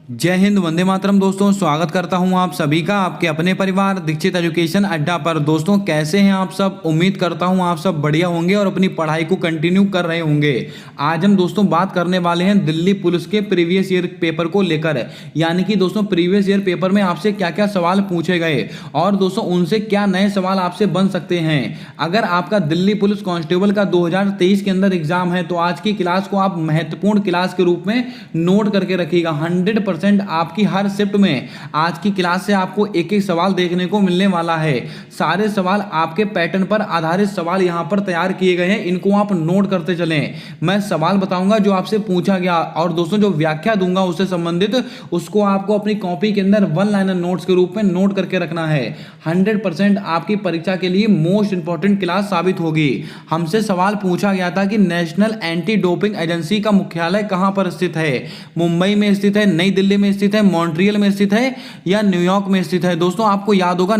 जय हिंद, वंदे मातरम। दोस्तों, स्वागत करता हूं आप सभी का आपके अपने परिवार दीक्षित एजुकेशन अड्डा पर। दोस्तों, कैसे हैं आप सब? उम्मीद करता हूं आप सब बढ़िया होंगे और अपनी पढ़ाई को कंटिन्यू कर रहे होंगे। आज हम दोस्तों बात करने वाले हैं दिल्ली पुलिस के प्रीवियस ईयर पेपर को लेकर, यानी कि दोस्तों प्रीवियस ईयर पेपर में आपसे क्या क्या सवाल पूछे गए और दोस्तों उनसे क्या नए सवाल आपसे बन सकते हैं। अगर आपका दिल्ली पुलिस कांस्टेबल का 2023 के अंदर एग्जाम है तो आज की क्लास को आप महत्वपूर्ण क्लास के रूप में नोट करके रखिएगा। 100% आपकी हर शिफ्ट में आज की क्लास से आपको एक एक सवाल देखने को मिलने वाला है। सारे सवाल आपके पैटर्न पर आधारित सवाल यहां पर तैयार किए गए हैं, इनको आप नोट करते चलें। मैं सवाल बताऊंगा जो आपसे पूछा गया और दोस्तों जो व्याख्या दूंगा उससे संबंधित उसको आपको अपनी कॉपी के अंदर वन लाइनर नोट्स के रूप में नोट करके रखना है। 100% आपकी परीक्षा के लिए मोस्ट इंपॉर्टेंट क्लास साबित होगी। हमसे सवाल पूछा गया था कि नेशनल एंटी डोपिंग एजेंसी का मुख्यालय कहां पर स्थित है? मुंबई में स्थित है, नई दिल्ली में स्थित है, मॉन्ट्रियल में स्थित है या न्यूयॉर्क में स्थित है? दोस्तों आपको याद होगा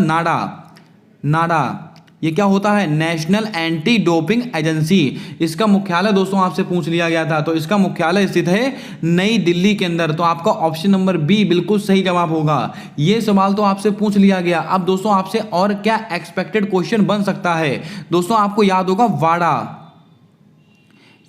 नाडा। ये क्या होता है? National anti doping agency. इसका मुख्यालय दोस्तों आपसे पूछ लिया गया था, तो इसका मुख्यालय स्थित है नई दिल्ली के अंदर। तो आपका ऑप्शन नंबर बी बिल्कुल सही जवाब होगा। ये सवाल तो आपसे पूछ लिया गया। अब दोस्तों आपसे और क्या एक्सपेक्टेड क्वेश्चन बन सकता है? दोस्तों आपको याद होगा वाडा।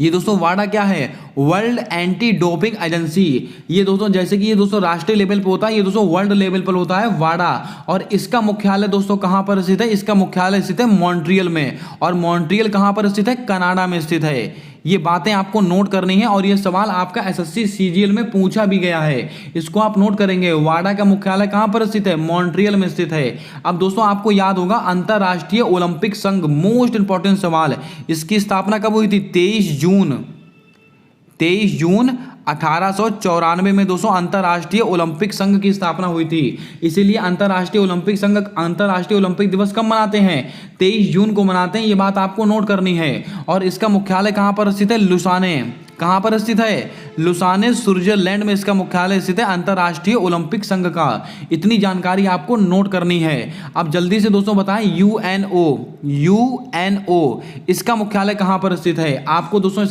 ये दोस्तों वाडा क्या है? World anti doping agency. ये दोस्तों जैसे कि ये दोस्तों राष्ट्रीय लेवल पर होता है, ये दोस्तों वर्ल्ड लेवल पर होता है वाडा। और इसका मुख्यालय दोस्तों कहां पर स्थित है? इसका मुख्यालय स्थित है मॉन्ट्रियल में। और मॉन्ट्रियल कहां पर स्थित है? कनाडा में स्थित है। ये बातें आपको नोट करनी है और ये सवाल आपका एसएससी सीजीएल में पूछा भी गया है, इसको आप नोट करेंगे। वाडा का मुख्यालय कहां पर स्थित है? मॉन्ट्रियल में स्थित है। अब दोस्तों आपको याद होगा अंतरराष्ट्रीय ओलंपिक संघ, मोस्ट इंपॉर्टेंट सवाल, इसकी स्थापना कब हुई थी? 23 जून 1894 में दोस्तों अंतरराष्ट्रीय ओलंपिक संघ की स्थापना हुई थी। इसीलिए अंतरराष्ट्रीय ओलंपिक संघ अंतरराष्ट्रीय ओलंपिक दिवस कब मनाते हैं? 23 जून को मनाते हैं। ये बात आपको नोट करनी है। और इसका मुख्यालय कहां पर स्थित है? लुसाने। कहां पर स्थित है? लुसाने, स्विट्जरलैंड में इसका मुख्यालय स्थित है अंतरराष्ट्रीय ओलंपिक संघ का। इतनी जानकारी आपको नोट करनी है। अब जल्दी से दोस्तों बताएं, यूएनओ इसका मुख्यालय कहां पर स्थित है? आपको दोस्तों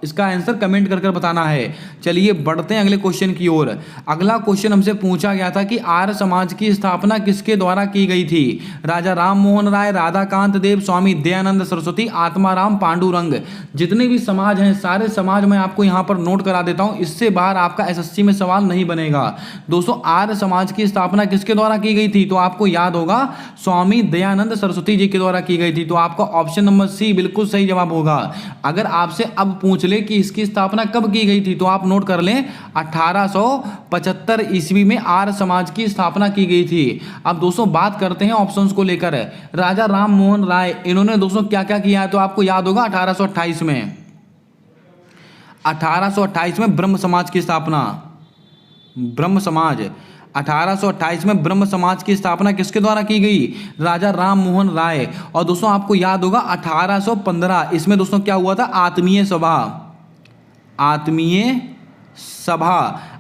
इसका आंसर कमेंट कर बताना है। चलिए बढ़ते हैं अगले क्वेश्चन की ओर। अगला क्वेश्चन हमसे पूछा गया था कि आर्य समाज की स्थापना किसके द्वारा की गई थी? राजा राम मोहन राय, राधाकांत देव, स्वामी दयानंद सरस्वती, आत्माराम पांडुरंग। जितने भी समाज हैं सारे समाज मैं आपको यहां पर नोट करा देता हूं, इससे बाहर आपका एसएससी में सवाल नहीं बनेगा। दोस्तों आर्य समाज की स्थापना किसके द्वारा की गई थी? तो आपको याद होगा स्वामी दयानंद सरस्वती जी के द्वारा की गई थी। तो आपका ऑप्शन नंबर सी बिल्कुल सही जवाब होगा। अगर आपसे अब पूछ ले कि इसकी स्थापना कब की गई थी तो आप नोट कर लें 1875 ईस्वी में आर्य समाज की स्थापना की गई थी। अब दोस्तों बात करते हैं ऑप्शंस को लेकर। राजा राम मोहन राय, इन्होंने दोस्तों क्या क्या किया है? तो आपको याद होगा 1828 में ब्रह्म समाज की स्थापना। ब्रह्म समाज 1828 में ब्रह्म समाज की स्थापना किसके द्वारा की गई? राजा राम मोहन राय। और दोस्तों आपको याद होगा 1815 इसमें दोस्तों क्या हुआ था?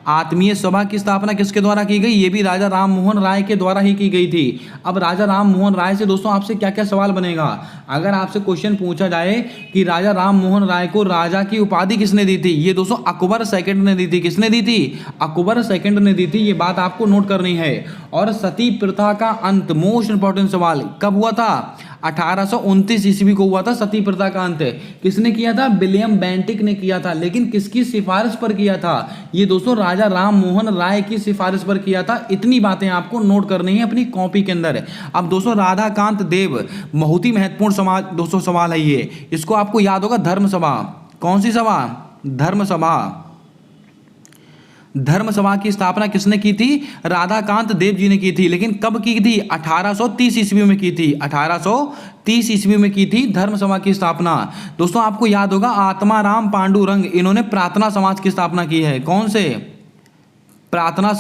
आत्मीय सभा की स्थापना किसके द्वारा की गई? ये भी राजा राम मोहन राय के द्वारा ही की गई थी। अब राजा राम मोहन राय से दोस्तों आपसे क्या क्या सवाल बनेगा? अगर आपसे क्वेश्चन पूछा जाए कि राजा राम मोहन राय को राजा की उपाधि किसने दी थी? ये दोस्तों अकबर सेकंड ने दी थी। किसने दी थी? अकबर सेकंड ने दी थी। ये बात आपको नोट करनी है। और सती प्रथा का अंत, मोस्ट इंपॉर्टेंट सवाल, कब हुआ था? 1829 ईस्वी को हुआ था सती प्रथा का अंत। किसने किया था? विलियम बेंटिक ने किया था। लेकिन किसकी सिफारिश पर किया था? ये दोस्तों राजा राम मोहन राय की सिफारिश पर किया था। इतनी बातें आपको नोट करनी है अपनी कॉपी के अंदर। अब दोस्तों राधाकांत देव, बहुत ही महत्वपूर्ण समाज दोस्तों सवाल है ये। इसको आपको याद होगा धर्म सभा। कौन सी सभा? धर्म सभा की स्थापना किसने की थी? राधाकांत देव जी ने की थी। लेकिन कब की थी? 1830 ईस्वी में की थी। 1830 ईस्वी में की थी धर्म सभा की स्थापना। दोस्तों आपको याद होगा आत्माराम पांडुरंग, इन्होंने प्रार्थना समाज की स्थापना की है। कौन से? प्रार्थना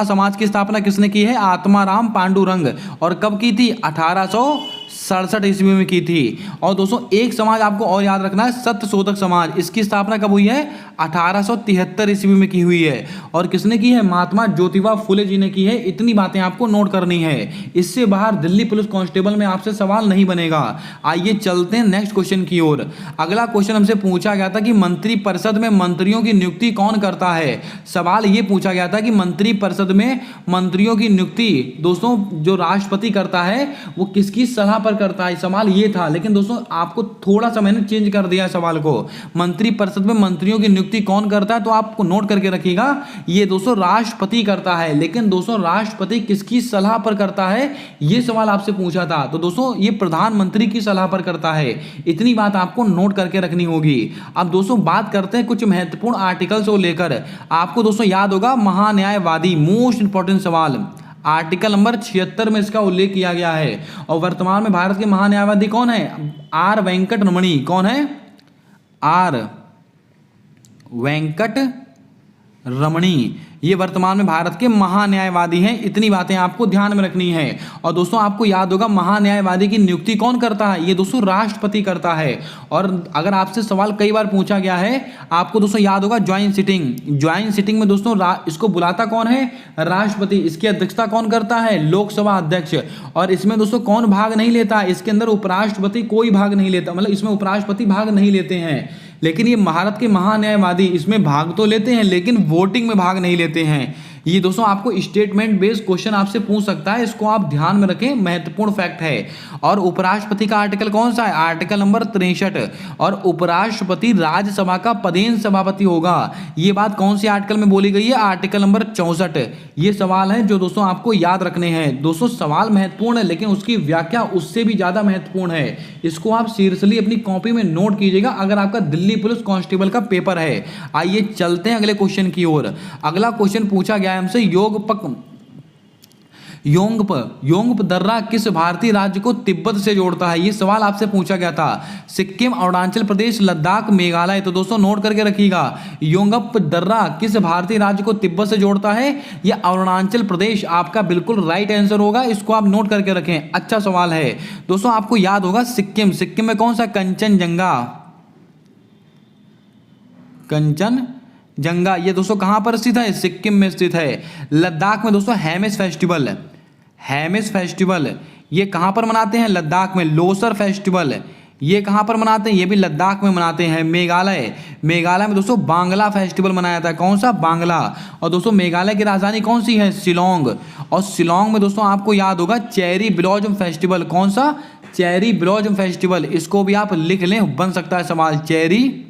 समाज की स्थापना किसने की है? आत्माराम पांडुरंग। और कब की थी? 1830 67 ईस्वी में की थी। और दोस्तों एक समाज आपको और याद रखना है, सत्यशोधक समाज, इसकी स्थापना कब हुई है? 1873 ईस्वी में की हुई है। और किसने की है? महात्मा ज्योतिबा फुले जी ने की है। इतनी बातें आपको नोट करनी है, इससे बाहर दिल्ली पुलिस कांस्टेबल में आपसे सवाल नहीं बनेगा। आइए चलते हैं नेक्स्ट क्वेश्चन की ओर। अगला क्वेश्चन हमसे पूछा गया था कि मंत्रिपरिषद में मंत्रियों की नियुक्ति कौन करता है। सवाल ये पूछा गया था कि मंत्रिपरिषद में मंत्रियों की नियुक्ति दोस्तों जो राष्ट्रपति करता है वो किसकी सलाह पर करता है, सवाल ये था। लेकिन दोस्तों आपको थोड़ा सा मैंने चेंज कर दिया सवाल को। मंत्रिपरिषद में मंत्रियों की नियुक्ति कौन करता है, तो आपको नोट करके रखिएगा, ये दोस्तों राष्ट्रपति करता है। लेकिन दोस्तों राष्ट्रपति किसकी सलाह पर करता है, ये सवाल आपसे पूछा था। तो दोस्तों ये प्रधानमंत्री की सलाह पर करता है। इतनी बात आपको नोट करके रखनी होगी। अब दोस्तों बात करते हैं कुछ महत्वपूर्ण आर्टिकल्स को लेकर। आपको दोस्तों याद होगा महान्यायवादी, मोस्ट इंपॉर्टेंट सवाल, आर्टिकल नंबर 76 में इसका उल्लेख किया गया है। और वर्तमान में भारत के महान्यायवादी कौन है? आर वेंकट रमणी। कौन है? आर वेंकट रमणी, ये वर्तमान में भारत के महान्यायवादी हैं। इतनी बातें आपको ध्यान में रखनी है। और दोस्तों आपको याद होगा महान्यायवादी की नियुक्ति कौन करता है, ये दोस्तों राष्ट्रपति करता है। और अगर आपसे सवाल कई बार पूछा गया है, आपको दोस्तों याद होगा ज्वाइंट सिटिंग। ज्वाइंट सिटिंग में दोस्तों इसको बुलाता कौन है? राष्ट्रपति। इसकी अध्यक्षता कौन करता है? लोकसभा अध्यक्ष। और इसमें दोस्तों कौन भाग नहीं लेता? इसके अंदर उपराष्ट्रपति कोई भाग नहीं लेता, मतलब इसमें उपराष्ट्रपति भाग नहीं लेते हैं। लेकिन ये भारत के महान्यायवादी इसमें भाग तो लेते हैं, लेकिन वोटिंग में भाग नहीं लेते हैं। ये दोस्तों आपको स्टेटमेंट बेस्ड क्वेश्चन आपसे पूछ सकता है, इसको आप ध्यान में रखें, महत्वपूर्ण फैक्ट है। और उपराष्ट्रपति का आर्टिकल कौन सा है? Article number 63। और उपराष्ट्रपति राज्यसभा का पदेन सभापति होगा। ये बात कौन सी आर्टिकल में बोली गई है? Article number 64। ये सवाल है जो दोस्तों आपको याद रखने हैं। दोस्तों सवाल महत्वपूर्ण है, लेकिन उसकी व्याख्या उससे भी ज्यादा महत्वपूर्ण है। इसको आप सीरियसली अपनी कॉपी में नोट कीजिएगा अगर आपका दिल्ली पुलिस कांस्टेबल का पेपर है। आइए चलते हैं अगले क्वेश्चन की ओर। अगला क्वेश्चन पूछा गया है हमसे, योंगप दर्रा किस भारतीय राज्य को तिब्बत से जोड़ता है? ये सवाल आपसे पूछा गया था। सिक्किम, अरुणाचल प्रदेश, लद्दाख, मेघालय। तो दोस्तों नोट करके रखिएगा, योंगप दर्रा किस भारतीय राज्य को तिब्बत से जोड़ता है? ये अरुणाचल प्रदेश आपका बिल्कुल राइट आंसर होगा। इसको आप नोट करके रखें, अच्छा सवाल है। दोस्तों आपको याद होगा सिक्किम, सिक्किम में कौन सा? कंचनजंगा। कंचनजंगा ये दोस्तों कहां पर स्थित है? सिक्किम में स्थित है। लद्दाख में दोस्तों हेमिस फेस्टिवल, हेमिस फेस्टिवल ये कहां पर मनाते हैं? लद्दाख में। लोसर फेस्टिवल ये कहां पर मनाते हैं? ये भी लद्दाख में मनाते हैं। मेघालय, मेघालय में दोस्तों बांग्ला फेस्टिवल मनाया था। कौन सा? बांग्ला। और दोस्तों मेघालय की राजधानी कौन सी है? शिलोंग। और शिलोंग में दोस्तों आपको याद होगा चेरी ब्लॉसम फेस्टिवल। कौन सा? Cherry blossom festival. इसको भी आप लिख लें, बन सकता है सवाल। Cherry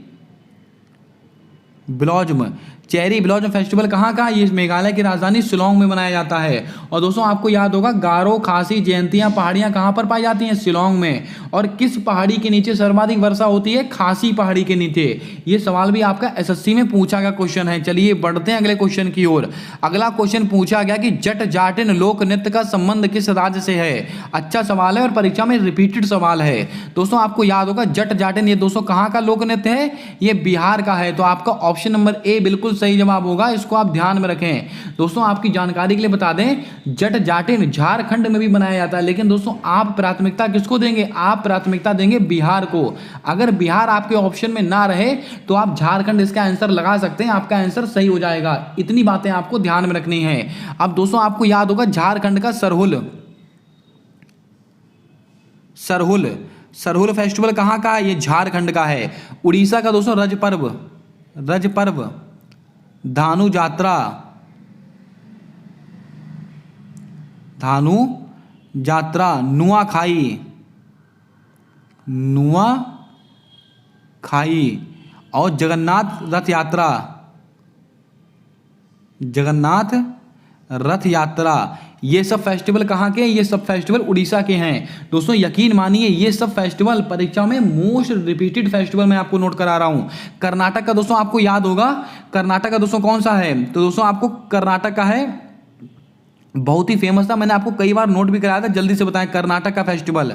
blossom, cherry blossom festival कहाँ का? ये मेघालय की राजधानी शिलोंग में मनाया जाता है। और दोस्तों आपको याद होगा गारो, खासी, जयंतियां पहाड़ियां कहाँ पर पाई जाती हैं? शिलोंग में। और किस पहाड़ी के नीचे सर्वाधिक वर्षा होती है? खासी पहाड़ी के नीचे। ये सवाल भी आपका एसएससी में पूछा गया क्वेश्चन है। चलिए बढ़ते हैं अगले क्वेश्चन की ओर। अगला क्वेश्चन पूछा गया कि जट जाटिन लोक नृत्य का संबंध किस राज्य से है? अच्छा सवाल है और परीक्षा में रिपीटेड सवाल है। दोस्तों आपको याद होगा जट जाटिन ये दोस्तों कहाँ का लोक नृत्य है? ये बिहार का है। तो आपका ऑप्शन नंबर ए बिल्कुल सही जवाब होगा। इसको आप ध्यान में रखें। दोस्तों आपकी जानकारी के लिए बता दें, जट जाटिन झारखंड में भी बनाया जाता है। लेकिन दोस्तों आप प्राथमिकता किसको देंगे? आप प्राथमिकता देंगे बिहार को। अगर बिहार आपके ऑप्शन में ना रहे तो आप झारखंड इसका आंसर लगा सकते हैं, आपका आंसर सही हो जाएगा। इतनी बातें आपको ध्यान में रखनी है। अब दोस्तों आपको याद होगा झारखंड का सरहुल फेस्टिवल कहां का है? ये झारखंड का है। उड़ीसा का दोस्तों रज पर्व, धानु जात्रा, नुआखाई और जगन्नाथ रथ यात्रा। ये सब फेस्टिवल कहाँ के हैं? ये सब फेस्टिवल उड़ीसा के हैं। दोस्तों यकीन मानिए ये सब फेस्टिवल परीक्षा में मोस्ट रिपीटेड फेस्टिवल मैं आपको नोट करा रहा हूं। कर्नाटक का दोस्तों आपको याद होगा, कर्नाटक का दोस्तों कौन सा है? तो दोस्तों आपको कर्नाटक का है, बहुत ही फेमस था, मैंने आपको कई बार नोट भी कराया था। जल्दी से बताएं कर्नाटक का फेस्टिवल।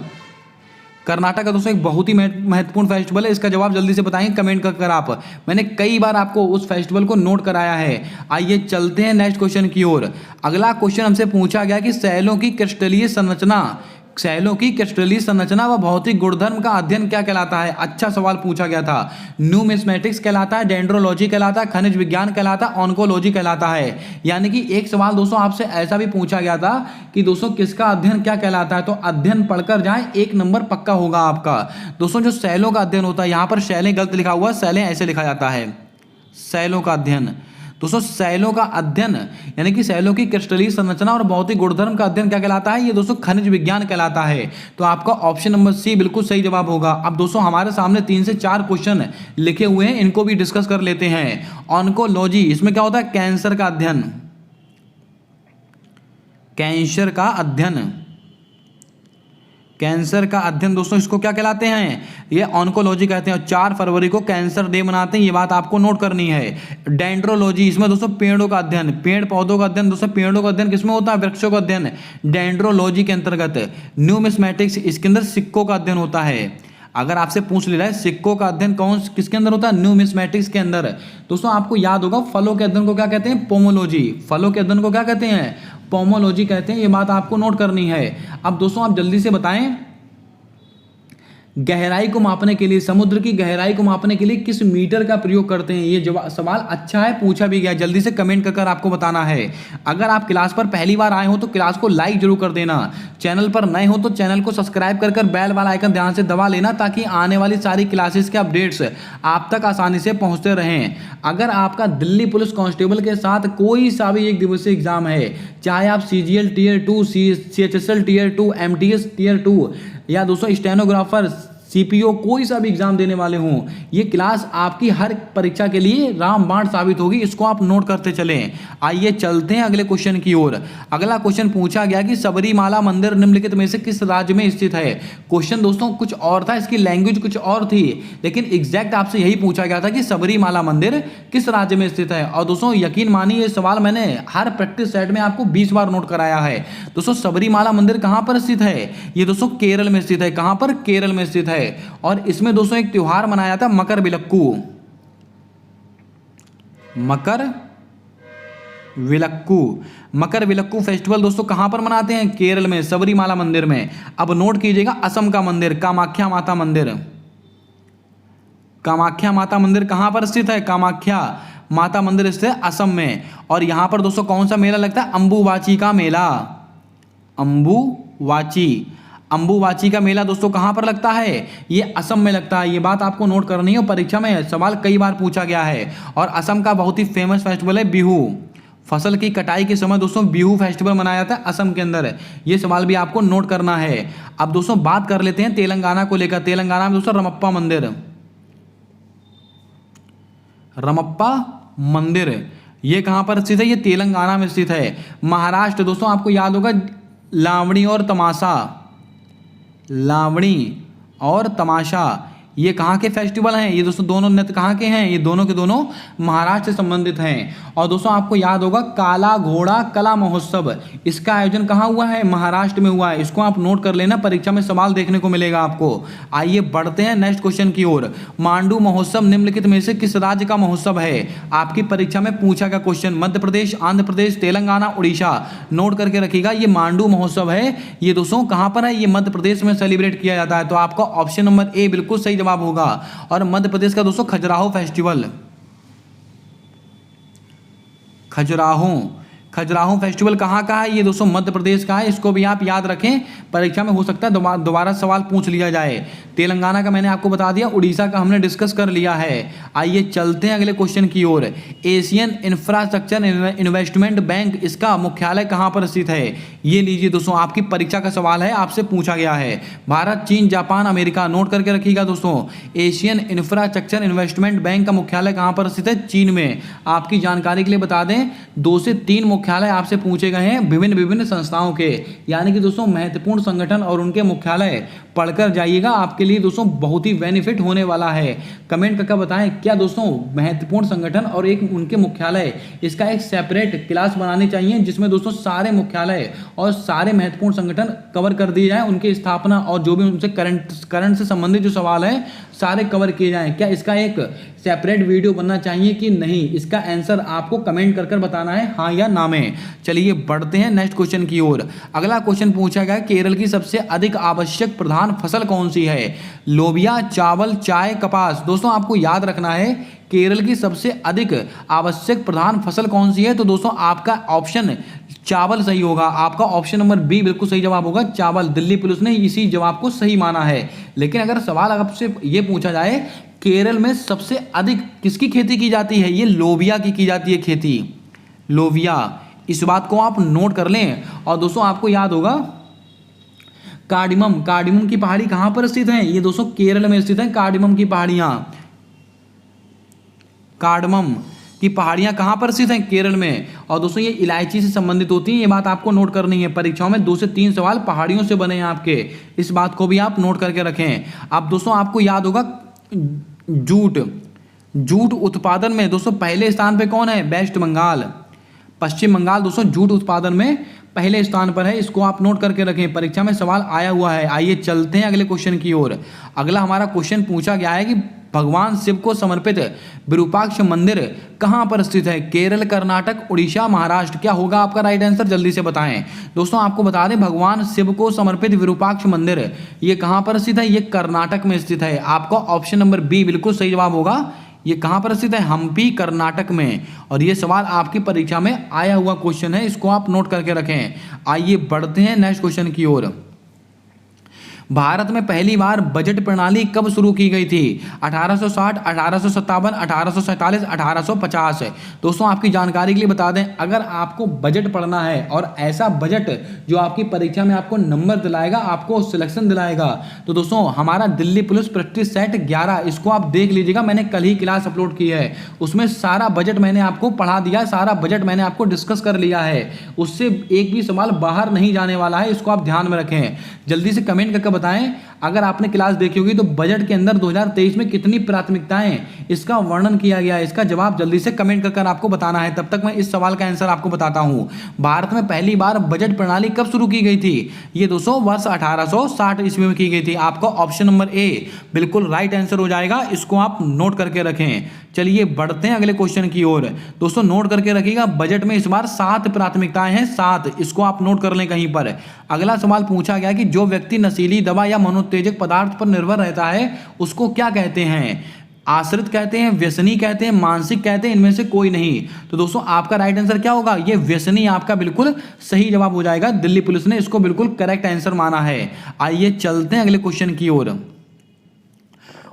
कर्नाटक का दोस्तों एक बहुत ही महत्वपूर्ण फेस्टिवल है। इसका जवाब जल्दी से बताएंगे कमेंट कर आप। मैंने कई बार आपको उस फेस्टिवल को नोट कराया है। आइए चलते हैं नेक्स्ट क्वेश्चन की ओर। अगला क्वेश्चन हमसे पूछा गया कि शैलों की क्रिस्टलीय संरचना सेलों की क्रिस्टलीय संरचना व भौतिक गुणधर्म का अध्ययन क्या कहलाता है? अच्छा सवाल पूछा गया था। न्यूमिस्मेटिक्स कहलाता है, डेंड्रोलॉजी कहलाता है, खनिज विज्ञान कहलाता है, ऑन्कोलॉजी कहलाता है। यानी कि एक सवाल दोस्तों आपसे ऐसा भी पूछा गया था कि दोस्तों किसका अध्ययन क्या कहलाता है, तो अध्ययन पढ़कर जाए, 1 नंबर पक्का होगा आपका। दोस्तों जो सेलों का अध्ययन होता है, यहां पर शैलें गलत लिखा हुआ है, सेलें ऐसे लिखा जाता है, सेलों का अध्ययन। दोस्तों सेलों का अध्ययन यानी कि सेलों की क्रिस्टलीय संरचना और भौतिक गुणधर्म का अध्ययन क्या कहलाता है? ये दोस्तों खनिज विज्ञान कहलाता है। तो आपका ऑप्शन नंबर सी बिल्कुल सही जवाब होगा। अब दोस्तों हमारे सामने 3 से 4 क्वेश्चन लिखे हुए हैं, इनको भी डिस्कस कर लेते हैं। ऑन्कोलॉजी, इसमें क्या होता है? कैंसर का अध्ययन, कैंसर का अध्ययन, कैंसर का अध्ययन दोस्तों इसको क्या कहलाते हैं? ये ऑन्कोलॉजी कहते हैं। और 4 फरवरी को कैंसर डे मनाते हैं, ये बात आपको नोट करनी है। डेंड्रोलॉजी, इसमें दोस्तों पेड़ों का अध्ययन, पेड़ पौधों का अध्ययन। दोस्तों पेड़ों का अध्ययन किसमें होता है? वृक्षों का अध्ययन, डेंड्रोलॉजी के अंतर्गत। न्यूमिस्मेटिक्स, इसके अंदर सिक्कों का अध्ययन होता है। अगर आपसे पूछ ले रहा है सिक्कों का अध्ययन कौन किसके अंदर होता है? न्यूमिस्मेटिक्स के अंदर। दोस्तों आपको याद होगा फलों के अध्ययन को क्या कहते हैं? पोमोलॉजी। फलों के अध्ययन को क्या कहते हैं? पोमोलॉजी कहते हैं। ये बात आपको नोट करनी है। अब दोस्तों आप जल्दी से बताएं, गहराई को मापने के लिए, समुद्र की गहराई को मापने के लिए किस मीटर का प्रयोग करते हैं? ये सवाल अच्छा है, पूछा भी गया। जल्दी से कमेंट कर आपको बताना है। अगर आप क्लास पर पहली बार आए हो तो क्लास को लाइक जरूर कर देना। चैनल पर नए हो तो चैनल को सब्सक्राइब कर बेल वाला आइकन ध्यान से दबा लेना, ताकि आने वाली सारी क्लासेस के अपडेट्स आप तक आसानी से पहुंचते रहें। अगर आपका दिल्ली पुलिस कांस्टेबल के साथ कोई सा भी 1 दिवसीय एग्जाम है, चाहे आप CGL Tier 2, CHSL Tier 2, MTS Tier 2 या दोस्तों स्टेनोग्राफर, CPO, कोई सा भी एग्जाम देने वाले हों, ये क्लास आपकी हर परीक्षा के लिए रामबाण साबित होगी। इसको आप नोट करते चलें। आइए चलते हैं अगले क्वेश्चन की ओर। अगला क्वेश्चन पूछा गया कि सबरीमाला मंदिर निम्नलिखित में से किस राज्य में स्थित है? क्वेश्चन दोस्तों कुछ और था, इसकी लैंग्वेज कुछ और थी, लेकिन एग्जैक्ट आपसे यही पूछा गया था कि सबरीमाला मंदिर किस राज्य में स्थित है। और दोस्तों यकीन मानिए ये सवाल मैंने हर प्रैक्टिस सेट में आपको 20 बार नोट कराया है। दोस्तों सबरीमाला मंदिर कहां पर स्थित है? ये दोस्तों केरल में स्थित है। कहां पर? केरल में स्थित है। और इसमें दोस्तों एक त्योहार मनाया था, मकर विलक्कू। मकर विलक्कू फेस्टिवल दोस्तों कहां पर मनाते हैं? केरल में, सबरीमाला मंदिर में। अब नोट कीजिएगा असम का मंदिर, कामाख्या माता मंदिर। कामाख्या माता मंदिर कहां पर स्थित है? कामाख्या माता मंदिर स्थित है असम में। और यहां पर दोस्तों कौन सा मेला लगता है? अंबुबाची का मेला। अंबुबाची का मेला दोस्तों कहां पर लगता है? ये असम में लगता है। ये बात आपको नोट करनी है, परीक्षा में सवाल कई बार पूछा गया है। और असम का बहुत ही फेमस फेस्टिवल है बिहू। फसल की कटाई के समय दोस्तों बिहू फेस्टिवल मनाया जाता है असम के अंदर। ये सवाल भी आपको नोट करना है। अब दोस्तों बात कर लेते हैं तेलंगाना को लेकर। तेलंगाना में दोस्तों रमप्पा मंदिर ये कहां पर स्थित है? ये तेलंगाना में स्थित है। महाराष्ट्र दोस्तों आपको याद होगा लावणी और तमाशा, ये कहाँ के फेस्टिवल हैं? ये दोस्तों दोनों नृत्य कहाँ के हैं? ये दोनों के दोनों महाराष्ट्र से संबंधित हैं। और दोस्तों आपको याद होगा काला घोड़ा कला महोत्सव, इसका आयोजन कहाँ हुआ है? महाराष्ट्र में हुआ है। इसको आप नोट कर लेना, परीक्षा में सवाल देखने को मिलेगा आपको। आइए बढ़ते हैं नेक्स्ट क्वेश्चन की ओर। मांडू महोत्सव निम्नलिखित में से किस राज्य का महोत्सव है? आपकी परीक्षा में पूछा गया क्वेश्चन। मध्य प्रदेश, आंध्र प्रदेश, तेलंगाना, उड़ीसा। नोट करके रखिएगा, ये मांडू महोत्सव है, ये दोस्तों कहाँ पर है? ये मध्य प्रदेश में सेलिब्रेट किया जाता है। तो आपका ऑप्शन नंबर ए बिल्कुल सही जवाब होगा। और मध्य प्रदेश का दोस्तों खजुराहो फेस्टिवल कहाँ का है? ये दोस्तों मध्य प्रदेश का है। इसको भी आप याद रखें, परीक्षा में हो सकता है दोबारा सवाल पूछ लिया जाए। तेलंगाना का मैंने आपको बता दिया, उड़ीसा का हमने डिस्कस कर लिया है। आइए चलते हैं अगले क्वेश्चन की ओर। एशियन इंफ्रास्ट्रक्चर इन्वेस्टमेंट बैंक, इसका मुख्यालय कहाँ पर स्थित है? ये लीजिए दोस्तों, आपकी परीक्षा का सवाल है, आपसे पूछा गया है। भारत, चीन, जापान, अमेरिका। नोट करके रखिएगा दोस्तों, एशियन इंफ्रास्ट्रक्चर इन्वेस्टमेंट बैंक का मुख्यालय कहाँ पर स्थित है? चीन में। आपकी जानकारी के लिए बता दें, 2 से 3 मुख्यालय आपसे पूछे गए हैं विभिन्न संस्थाओं के, यानी कि दोस्तों महत्वपूर्ण संगठन और उनके मुख्यालय पढ़कर जाइएगा, आपके लिए दोस्तों बहुत ही बेनिफिट होने वाला है। कमेंट करके बताएं क्या दोस्तों महत्वपूर्ण संगठन और एक उनके मुख्यालय, इसका एक सेपरेट क्लास बनानी चाहिए जिसमें दोस्तों सारे मुख्यालय और सारे महत्वपूर्ण संगठन कवर कर दिए जाए, उनकी स्थापना और जो भी उनसे करंट से संबंधित जो सवाल है सारे कवर किए जाएं। क्या इसका एक सेपरेट वीडियो बनना चाहिए कि नहीं, इसका आंसर आपको कमेंट कर बताना है, हाँ या ना में। चलिए बढ़ते हैं नेक्स्ट क्वेश्चन की ओर। अगला क्वेश्चन पूछा गया केरल की सबसे अधिक आवश्यक प्रधान फसल कौन सी है? लोबिया, चावल, चाय, कपास। दोस्तों आपको याद रखना है केरल की सबसे अधिक आवश्यक प्रधान फसल कौन सी है, तो दोस्तों आपका ऑप्शन चावल सही होगा। आपका ऑप्शन नंबर बी बिल्कुल सही जवाब होगा, चावल। दिल्ली पुलिस ने इसी जवाब को सही माना है। लेकिन अगर सवाल आपसे ये पूछा जाए केरल में सबसे अधिक किसकी खेती की जाती है, ये लोबिया की जाती है खेती, लोबिया। इस बात को आप नोट कर लें। और दोस्तों आपको याद होगा कार्डिमम, कार्डिमम की पहाड़ी कहां पर स्थित है? ये दोस्तों केरल में स्थित है कार्डिमम की पहाड़ियां। कार्डमम की पहाड़ियां कहां पर स्थित हैं? केरल में। और दोस्तों ये इलायची से संबंधित होती हैं, ये बात आपको नोट करनी है। परीक्षाओं में 2 से 3 सवाल पहाड़ियों से बने हैं आपके, इस बात को भी आप नोट करके रखें। अब दोस्तों आपको याद होगा जूट उत्पादन में दोस्तों पहले स्थान पे कौन है? वेस्ट बंगाल, पश्चिम बंगाल दोस्तों जूट उत्पादन में पहले स्थान पर है, इसको आप नोट करके रखें, परीक्षा में सवाल आया हुआ है। आइए चलते हैं अगले क्वेश्चन की ओर। अगला हमारा क्वेश्चन पूछा गया है कि भगवान शिव को समर्पित विरूपाक्ष मंदिर कहां पर स्थित है? केरल, कर्नाटक, उड़ीसा, महाराष्ट्र। क्या होगा आपका राइट आंसर, जल्दी से बताएं। दोस्तों आपको बता दें भगवान शिव को समर्पित विरूपाक्ष मंदिर ये कहां पर स्थित है? ये कर्नाटक में स्थित है। आपका ऑप्शन नंबर बी बिल्कुल सही जवाब होगा। ये कहां पर स्थित है? हम्पी, कर्नाटक में। और ये सवाल आपकी परीक्षा में आया हुआ क्वेश्चन है, इसको आप नोट करके रखें। आइए बढ़ते हैं नेक्स्ट क्वेश्चन की ओर। भारत में पहली बार बजट प्रणाली कब शुरू की गई थी? 1860, 1857, 1847, 1850। दोस्तों आपकी जानकारी के लिए बता दें, अगर आपको बजट पढ़ना है और ऐसा बजट जो आपकी परीक्षा में आपको नंबर दिलाएगा, आपको सिलेक्शन दिलाएगा, तो दोस्तों हमारा दिल्ली पुलिस प्रैक्टिस सेट 11, इसको आप देख लीजिएगा। मैंने कल ही क्लास अपलोड की है, उसमें सारा बजट मैंने आपको पढ़ा दिया, सारा बजट मैंने आपको डिस्कस कर लिया है, उससे एक भी सवाल बाहर नहीं जाने वाला है, इसको आप ध्यान में रखें। जल्दी से कमेंट करके बताएं अगर आपने क्लास देखी होगी तो बजट के अंदर 2023 में कितनी प्राथमिकताएं, इसका वर्णन किया गया है, इसका जवाब जल्दी से कमेंट कर आपको बताना है। तब तक मैं इस सवाल का आंसर आपको बताता हूं। भारत में पहली बार बजट प्रणाली कब शुरू की गई थी? ये दोस्तों वर्ष 1860 ईस्वी में की गई थी। आपका ऑप्शन नंबर ए बिल्कुल राइट आंसर हो जाएगा, इसको आप नोट करके रखें। चलिए बढ़ते हैं अगले क्वेश्चन की ओर। दोस्तों नोट करके रखिएगा, बजट में इस बार 7 प्राथमिकताएं हैं, 7, इसको आप नोट कर लें कहीं पर। अगला सवाल पूछा गया कि जो व्यक्ति नशीली दवा या मनोत्तेजक पदार्थ पर निर्भर रहता है उसको क्या कहते हैं? आश्रित कहते हैं, व्यसनी कहते हैं, मानसिक कहते हैं, इनमें से कोई नहीं। तो दोस्तों आपका राइट आंसर क्या होगा? ये व्यसनी आपका बिल्कुल सही जवाब हो जाएगा। दिल्ली पुलिस ने इसको बिल्कुल करेक्ट आंसर माना है। आइए चलते हैं अगले क्वेश्चन की ओर।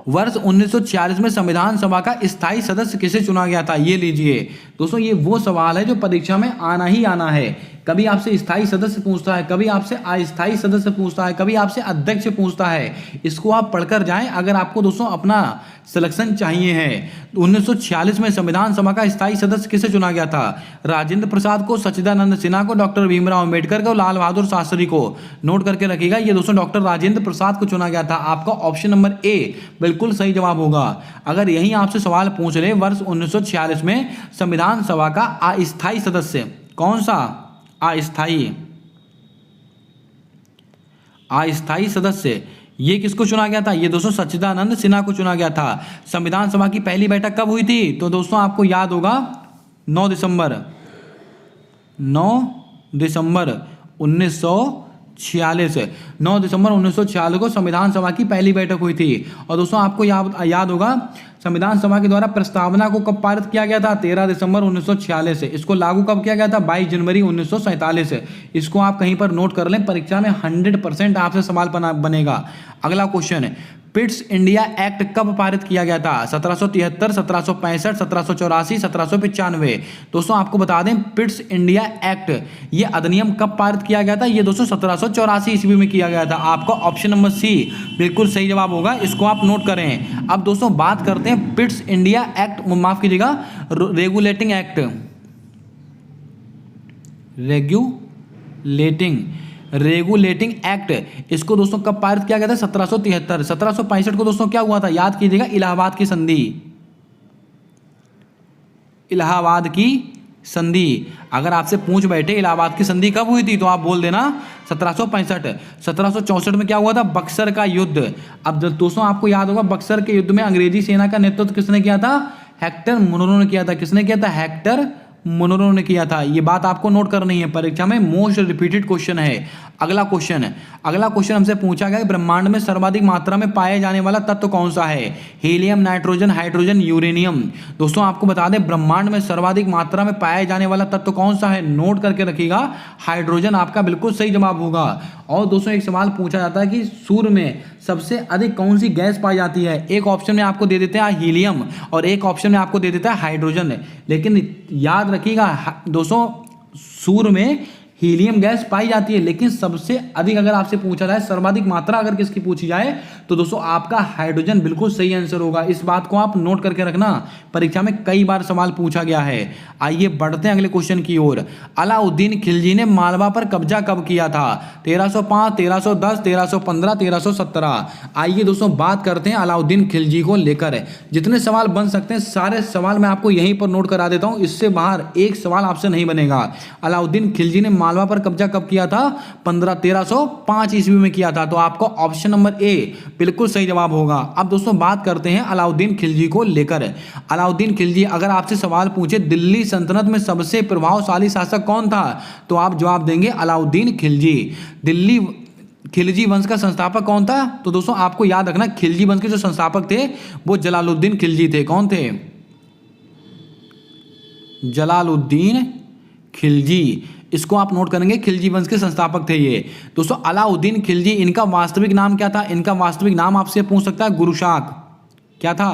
वर्ष 1946 में संविधान सभा का स्थायी सदस्य किसे चुना गया था? ये लीजिए दोस्तों, ये वो सवाल है जो परीक्षा में आना ही आना है। कभी आपसे स्थायी सदस्य पूछता है, कभी आपसे अस्थायी सदस्य पूछता है, कभी आपसे अध्यक्ष पूछता है। इसको आप पढ़कर जाएं अगर आपको दोस्तों अपना सिलेक्शन चाहिए है। 1946 में संविधान सभा का स्थायी सदस्य किसे चुना गया था? राजेंद्र प्रसाद को, सच्चिदानंद सिन्हा को, डॉक्टर भीमराव अम्बेडकर को, लाल बहादुर शास्त्री को। नोट करके रखिएगा, ये दोस्तों डॉक्टर राजेंद्र प्रसाद को चुना गया था। आपका ऑप्शन नंबर ए बिल्कुल सही जवाब होगा। अगर यही आपसे सवाल पूछ रहे वर्ष 1946 में संविधान सभा का अस्थायी सदस्य कौन सा? अस्थायी सदस्य ये किसको चुना गया था? ये दोस्तों सच्चिदानंद सिन्हा को चुना गया था। संविधान सभा की पहली बैठक कब हुई थी? तो दोस्तों आपको याद होगा 9 दिसंबर 1946। 9 दिसंबर 1946 को संविधान सभा की पहली बैठक हुई थी। और दोस्तों आपको याद होगा संविधान सभा के द्वारा प्रस्तावना को कब पारित किया गया था? 13 दिसंबर 1946। इसको लागू कब किया गया था? 22 जनवरी 1947। इसको आप कहीं पर नोट कर लें, परीक्षा में 100% आपसे सवाल बनेगा। अगला क्वेश्चन, पिट्स इंडिया एक्ट कब पारित किया गया था? 1773, 1765, 1784, 1795। दोस्तों आपको बता दें पिट्स इंडिया एक्ट ये अधिनियम कब पारित किया गया था? ये दोस्तों 1784 ईस्वी में किया गया था। आपका ऑप्शन नंबर सी बिल्कुल सही जवाब होगा, इसको आप नोट करें। अब दोस्तों बात करते हैं पिट्स इंडिया एक्ट, माफ कीजिएगा रेगुलेटिंग एक्ट, इसको दोस्तों कब पारित किया गया था? 1773। 1765 को दोस्तों क्या हुआ था? याद कीजिएगा, इलाहाबाद की संधि। इलाहाबाद की संधि। अगर आपसे पूछ बैठे इलाहाबाद की संधि कब हुई थी तो आप बोल देना 1765। 1764 में क्या हुआ था? बक्सर का युद्ध। अब दोस्तों आपको याद होगा बक्सर के युद्ध में अंग्रेजी सेना का नेतृत्व किसने किया था? हेक्टर मुनरो ने किया था। किसने किया था? हेक्टर मुनरो ने किया था। ये बात आपको नोट करनी है, परीक्षा में मोस्ट रिपीटेड क्वेश्चन है। अगला क्वेश्चन हमसे पूछा गया, ब्रह्मांड में सर्वाधिक मात्रा में पाए जाने वाला तत्व कौन सा है? Helium, nitrogen, hydrogen, uranium. दोस्तों आपको बता दें ब्रह्मांड में सर्वाधिक मात्रा में पाया जाने वाला तत्व कौन सा है? नोट करके रखिएगा, हाइड्रोजन आपका बिल्कुल सही जवाब होगा। और दोस्तों एक सवाल पूछा जाता है कि सूर्य में सबसे अधिक कौन सी गैस पाई जाती है? एक ऑप्शन में आपको दे देते हैं हीलियम और एक ऑप्शन में आपको दे देता है हाइड्रोजन। लेकिन याद रखिएगा दोस्तों, सूर्य में हीलियम गैस पाई जाती है, लेकिन सबसे अधिक अगर आपसे पूछा जाए सर्वाधिक मात्रा अगर किसकी पूछी जाए तो दोस्तों आपका हाइड्रोजन बिल्कुल सही आंसर होगा। इस बात को आप नोट करके रखना, परीक्षा में कई बार सवाल पूछा गया है। आइए बढ़ते हैं अगले क्वेश्चन की ओर। अलाउद्दीन खिलजी ने मालवा पर कब्जा कब किया था? 1305, 1310, 1315, 1317। आइए दोस्तों बात करते हैं अलाउद्दीन खिलजी को लेकर। जितने सवाल बन सकते हैं सारे सवाल मैं आपको यहीं पर नोट करा देता हूं, इससे बाहर एक सवाल आपसे नहीं बनेगा। अलाउद्दीन खिलजी ने मालवा पर कब्जा कब किया था? 1305 ईस्वी में किया था। तो आपको ऑप्शन नंबर ए बिल्कुल सही जवाब होगा। अब दोस्तों बात करते हैं अलाउद्दीन खिलजी को लेकर। अलाउद्दीन खिलजी, अगर आपसे सवाल पूछे दिल्ली सल्तनत में सबसे प्रभावशाली शासक कौन था तो आप जवाब देंगे अलाउद्दीन खिलजी। दिल्ली खिलजी वंश का संस्थापक कौन था? तो दोस्तों आपको याद रखना खिलजी वंश के जो संस्थापक थे वो जलालुद्दीन खिलजी थे। कौन थे? जलालुद्दीन खिलजी। इसको आप नोट करेंगे, खिलजी वंश के संस्थापक थे ये। दोस्तों अलाउद्दीन खिलजी, इनका वास्तविक नाम क्या था? इनका वास्तविक नाम आपसे पूछ सकता है गुरुशाक। क्या था?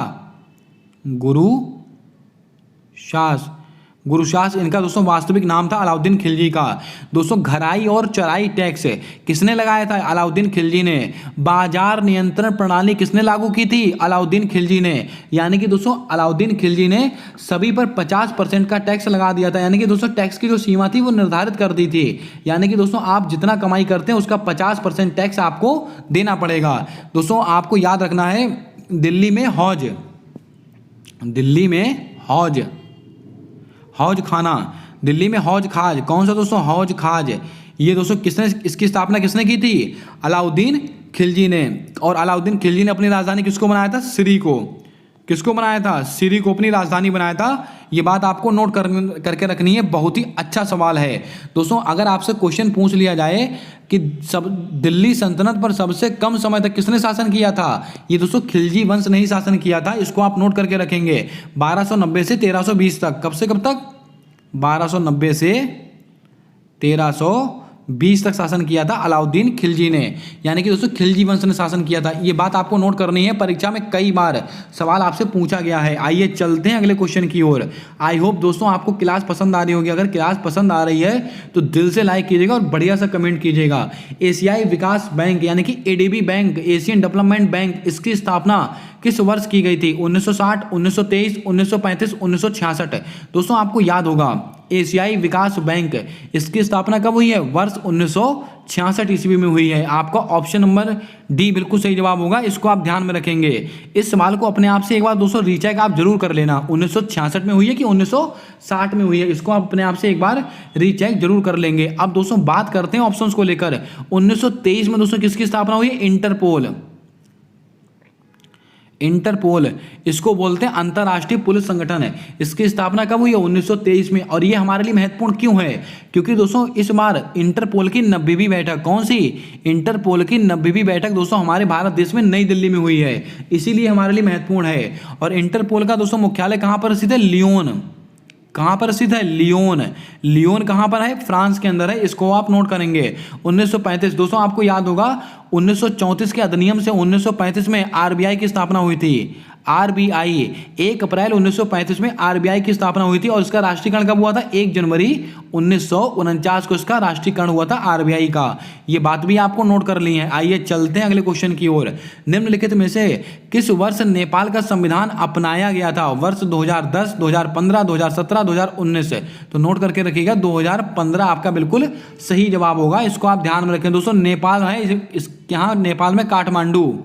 गुरुशास इनका दोस्तों वास्तविक नाम था अलाउद्दीन खिलजी का। दोस्तों घराई और चराई टैक्स किसने लगाया था? अलाउद्दीन खिलजी ने। बाजार नियंत्रण प्रणाली किसने लागू की थी? अलाउद्दीन खिलजी ने। यानी कि दोस्तों अलाउद्दीन खिलजी ने सभी पर 50% का टैक्स लगा दिया था। यानी कि दोस्तों टैक्स की जो सीमा थी वो निर्धारित कर दी थी। यानी कि दोस्तों आप जितना कमाई करते हैं उसका 50% टैक्स आपको देना पड़ेगा। दोस्तों आपको याद रखना है दिल्ली में हौज खाना, दिल्ली में हौज खाज। कौन सा दोस्तों? हौज खाज। ये दोस्तों इसकी स्थापना किसने की थी? अलाउद्दीन खिलजी ने। और अलाउद्दीन खिलजी ने अपनी राजधानी किसको बनाया था? सिरी को। किसको बनाया था? सिरी को अपनी राजधानी बनाया था। ये बात आपको नोट करके रखनी है, बहुत ही अच्छा सवाल है। दोस्तों अगर आपसे क्वेश्चन पूछ लिया जाए कि दिल्ली सल्तनत पर सबसे कम समय तक किसने शासन किया था? ये दोस्तों खिलजी वंश ने ही शासन किया था। इसको आप नोट करके रखेंगे। 1290 से 1320 तक। कब से कब तक? 1290 से 1320 तक शासन किया था अलाउद्दीन खिलजी ने। यानी कि दोस्तों खिलजी वंश ने शासन किया था। ये बात आपको नोट करनी है, परीक्षा में कई बार सवाल आपसे पूछा गया है। आइए चलते हैं अगले क्वेश्चन की ओर। आई होप दोस्तों आपको क्लास पसंद आ रही होगी। अगर क्लास पसंद आ रही है तो दिल से लाइक कीजिएगा और बढ़िया सा कमेंट कीजिएगा। एशियाई विकास बैंक यानी कि ADB bank, Asian development bank, इसकी स्थापना किस वर्ष की गई थी? 1960, 1923, 1935, 1966। दोस्तों आपको याद होगा एशियाई विकास बैंक, इसकी स्थापना कब हुई है? वर्ष 1966 ईस्वी में हुई है। आपका ऑप्शन नंबर डी बिल्कुल सही जवाब होगा। इसको आप ध्यान में रखेंगे। इस सवाल को अपने आप से एक बार दोस्तों रीचेक आप जरूर कर लेना, 1966 में हुई है कि 1960 में हुई है। इसको आप अपने आप से एक बार रीचेक जरूर कर लेंगे। अब दोस्तों बात करते हैं ऑप्शंस को लेकर। 1923 में दोस्तों किसकी स्थापना हुई? इंटरपोल, इसको बोलते हैं अंतर्राष्ट्रीय पुलिस संगठन है। इसकी स्थापना कब हुई है? 1923 में। और ये हमारे लिए महत्वपूर्ण क्यों है? क्योंकि दोस्तों इस बार इंटरपोल की 90वीं बैठक, कौन सी? इंटरपोल की 90वीं बैठक दोस्तों हमारे भारत देश में नई दिल्ली में हुई है, इसीलिए हमारे लिए महत्वपूर्ण है। और इंटरपोल का दोस्तों मुख्यालय कहाँ पर स्थित है? लियोन। कहाँ पर स्थित है? लियोन कहाँ पर है? फ्रांस के अंदर है। इसको आप नोट करेंगे। 1935 दोस्तों आपको याद होगा 1934 के अधिनियम से 1935 में आरबीआई की स्थापना हुई थी। आरबीआई 1 अप्रैल 1935 में आरबीआई की स्थापना हुई थी और इसका राष्ट्रीयकरण कब हुआ था? 1 जनवरी 1949 को इसका राष्ट्रीयकरण हुआ था आरबीआई का। ये बात भी आपको नोट कर ली है। आइए चलते हैं अगले क्वेश्चन की ओर। निम्नलिखित में से किस वर्ष नेपाल का संविधान अपनाया गया था? वर्ष 2010, 2015, 2017, 2019। तो नोट करके रखिएगा, 2015 आपका बिल्कुल सही जवाब होगा। इसको आप ध्यान में रखें दोस्तों। नेपाल है यहाँ नेपाल में काठमांडू,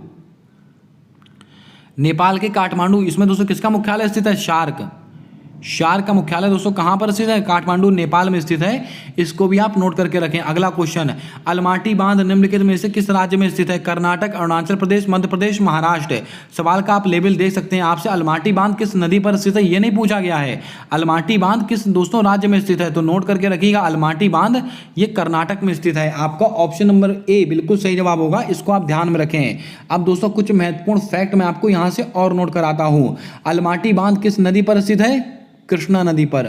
नेपाल के काठमांडू, इसमें दोस्तों किसका मुख्यालय स्थित है? शार्क का मुख्यालय दोस्तों कहां पर स्थित है? काठमांडू नेपाल में स्थित है। इसको भी आप नोट करके रखें। अगला क्वेश्चन, अलमाटी बांध निम्नलिखित में से किस राज्य में स्थित है? कर्नाटक, अरुणाचल प्रदेश, मध्य प्रदेश, महाराष्ट्र। सवाल का आप लेवल देख सकते हैं। आपसे अलमाटी बांध किस नदी पर स्थित है ये नहीं पूछा गया है। अलमाटी बांध किस दोस्तों राज्य में स्थित है? तो नोट करके रखिएगा, अलमाटी बांध ये कर्नाटक में स्थित है। आपका ऑप्शन नंबर ए बिल्कुल सही जवाब होगा। इसको आप ध्यान में रखें। अब दोस्तों कुछ महत्वपूर्ण फैक्ट मैं आपको यहां से और नोट कराता हूं। अलमाटी बांध किस नदी पर स्थित है? कृष्णा नदी पर,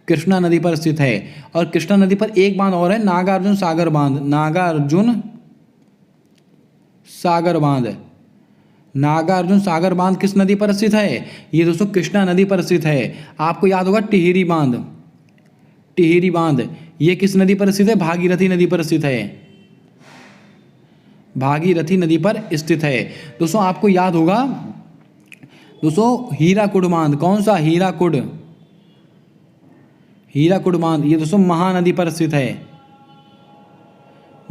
कृष्णा नदी पर स्थित है। और कृष्णा नदी पर एक बांध और है, नागार्जुन सागर बांध। नागार्जुन सागर बांध, नागार्जुन सागर बांध किस नदी पर स्थित है? ये दोस्तों कृष्णा नदी पर स्थित है। आपको याद होगा टिहरी बांध, टिहरी बांध ये किस नदी पर स्थित है? भागीरथी नदी पर स्थित है, भागीरथी नदी पर स्थित है। दोस्तों आपको याद होगा दोस्तों हीराकुड बांध, कौन सा? हीराकुड, हीराकुड बांध ये दोस्तों महानदी पर स्थित है,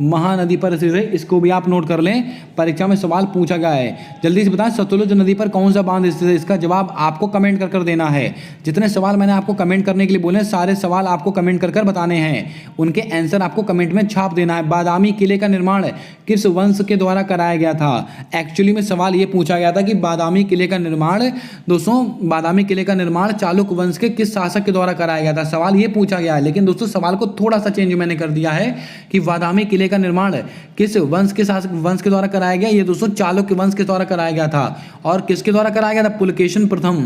महानदी पर स्थित है। इसको भी आप नोट कर लें, परीक्षा में सवाल पूछा गया है। जल्दी से बताएं सतलुज नदी पर कौन सा बांध स्थित है? इसका जवाब आपको कमेंट कर देना है। जितने सवाल मैंने आपको कमेंट करने के लिए बोले सारे सवाल आपको कमेंट कर बताने हैं। उनके आंसर आपको कमेंट में छाप देना है। बादामी किले का निर्माण किस वंश के द्वारा कराया गया था? एक्चुअली में सवाल ये पूछा गया था कि बादामी किले का निर्माण दोस्तों, बादामी किले का निर्माण चालुक्य वंश के किस शासक के द्वारा कराया गया था? सवाल ये पूछा गया है, लेकिन दोस्तों सवाल को थोड़ा सा चेंज मैंने कर दिया है कि बादामी किले का निर्माण किस वंश के शासक वंश के द्वारा कराया गया? ये दोस्तों चालुक्य वंश के द्वारा कराया गया था। और किसके द्वारा कराया गया था? पुलकेशन प्रथम,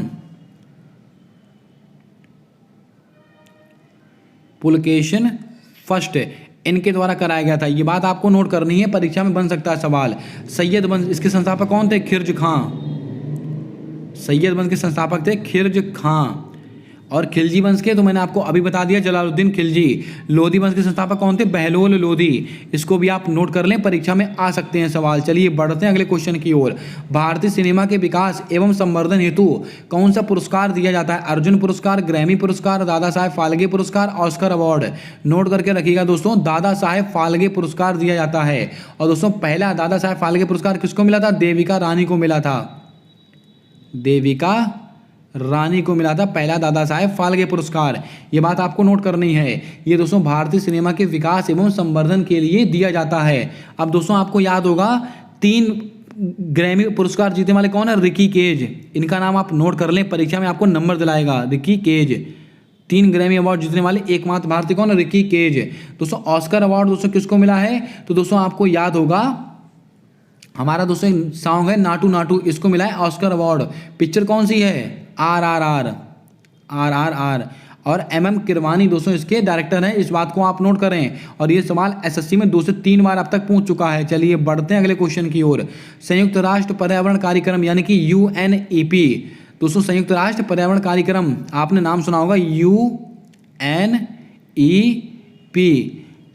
पुलकेशन फर्स्ट इनके द्वारा कराया गया था। ये बात आपको नोट करनी है, परीक्षा में बन सकता है सवाल। सैयद वंश इसके संस्थापक कौन थे? खिर्ज खां, सैयद वंश के संस्थापक थे खिर्ज खां। और खिलजी वंश के तो मैंने आपको अभी बता दिया, जलालुद्दीन खिलजी। लोधी वंश के संस्थापक कौन थे? बहलोल लोधी। इसको भी आप नोट कर लें, परीक्षा में आ सकते हैं सवाल। चलिए बढ़ते हैं अगले क्वेश्चन की ओर। भारतीय सिनेमा के विकास एवं संवर्धन हेतु कौन सा पुरस्कार दिया जाता है? अर्जुन पुरस्कार, ग्रैमी पुरस्कार, दादा साहेब फाल्के पुरस्कार, ऑस्कर अवार्ड। नोट करके रखिएगा दोस्तों, दादा साहेब फाल्के पुरस्कार दिया जाता है। और दोस्तों पहला दादा साहेब फाल्के पुरस्कार किसको मिला था? देविका रानी को मिला था, देविका रानी को मिला था पहला दादा साहेब फाल्के पुरस्कार। ये बात आपको नोट करनी है। ये दोस्तों भारतीय सिनेमा के विकास एवं संवर्धन के लिए दिया जाता है। अब दोस्तों आपको याद होगा 3 ग्रैमी पुरस्कार जीतने वाले कौन है? रिकी केज। इनका नाम आप नोट कर लें, परीक्षा में आपको नंबर दिलाएगा। रिकी केज 3 ग्रैमी अवार्ड जीतने वाले एकमात्र भारतीय कौन है? रिकी केज। दोस्तों ऑस्कर अवार्ड दोस्तों किसको मिला है? तो दोस्तों आपको याद होगा हमारा दोस्तों सॉन्ग है नाटू नाटू, इसको मिला है ऑस्कर अवार्ड। पिक्चर कौन सी है? RRR, RRR। और MM किरवानी दोस्तों इसके डायरेक्टर हैं। इस बात को आप नोट करें। और ये सवाल SSC में 2 से 3 बार अब तक पूछ चुका है। चलिए बढ़ते हैं अगले क्वेश्चन की ओर। संयुक्त राष्ट्र पर्यावरण कार्यक्रम यानी कि UNEP दोस्तों, संयुक्त राष्ट्र पर्यावरण कार्यक्रम आपने नाम सुना होगा, UNEP